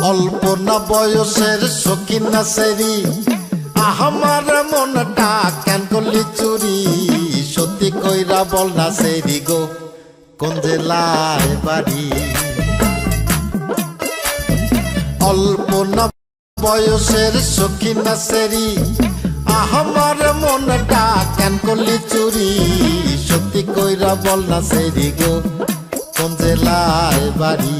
অল্প না বয়সের সখী না সেরি আমার মনটা কেন করলি চুরি সত্যি কইরা বল না সেরি গো কোন জেলায় বাড়ি অল্প না বয়সের সখী না সেরি আমার মনটা কেন করলি চুরি সত্যি কইরা বল না সেরি গো কোন জেলায় বাড়ি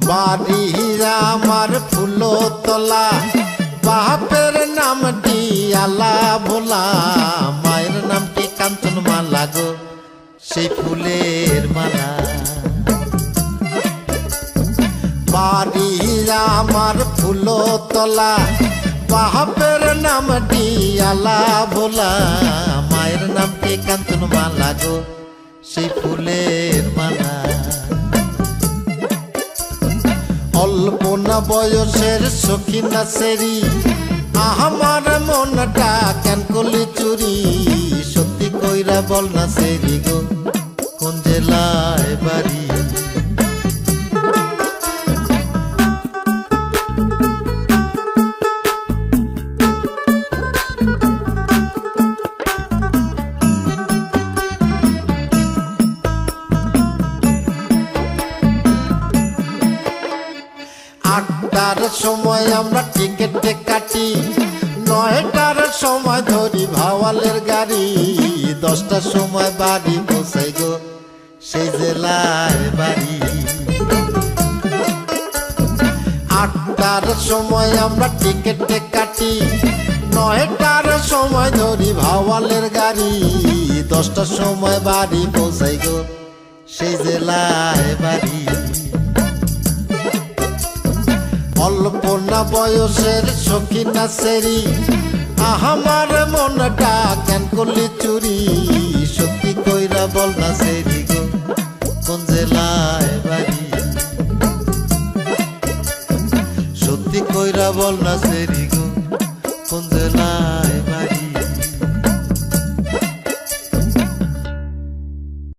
বাড়ি আমার ফুলতলা বাপের নামটি আলা ভোলা মায়ের নামটি কাঞ্চন মালা গো সেই ফুলের মালা বাড়ি আমার ফুলতলা বাপের নামটি আলা ভোলা মায়ের নামটি কাঞ্চন মালা গো সেই ফুলের মালা অল্প না বয়সের সখী না সেরি আমার মনটা কেন করলি চুরি সত্যি কইরা বল না সেরি গো কোন জেলায় বাড়ি আটটার সময় আমরা টিকেটে কাটি 9টার সময় ধরি ভাওয়ালের গাড়ি 10টার সময় বাড়ি পৌঁছাই গো সেই জেলায় বাড়ি 8টার সময় আমরা টিকেটে কাটি 9টার সময় ধরি ভাওয়ালের গাড়ি 10টার সময় বাড়ি পৌঁছাই গো সেই জেলায় বাড়ি অল্প না বয়সের সখী না সেরি আমার মনটা কেন করলি চুরি সত্যি কইরা বল না সেরি গো কোন জেলায় বাড়ি সত্যি কইরা বল না সেরি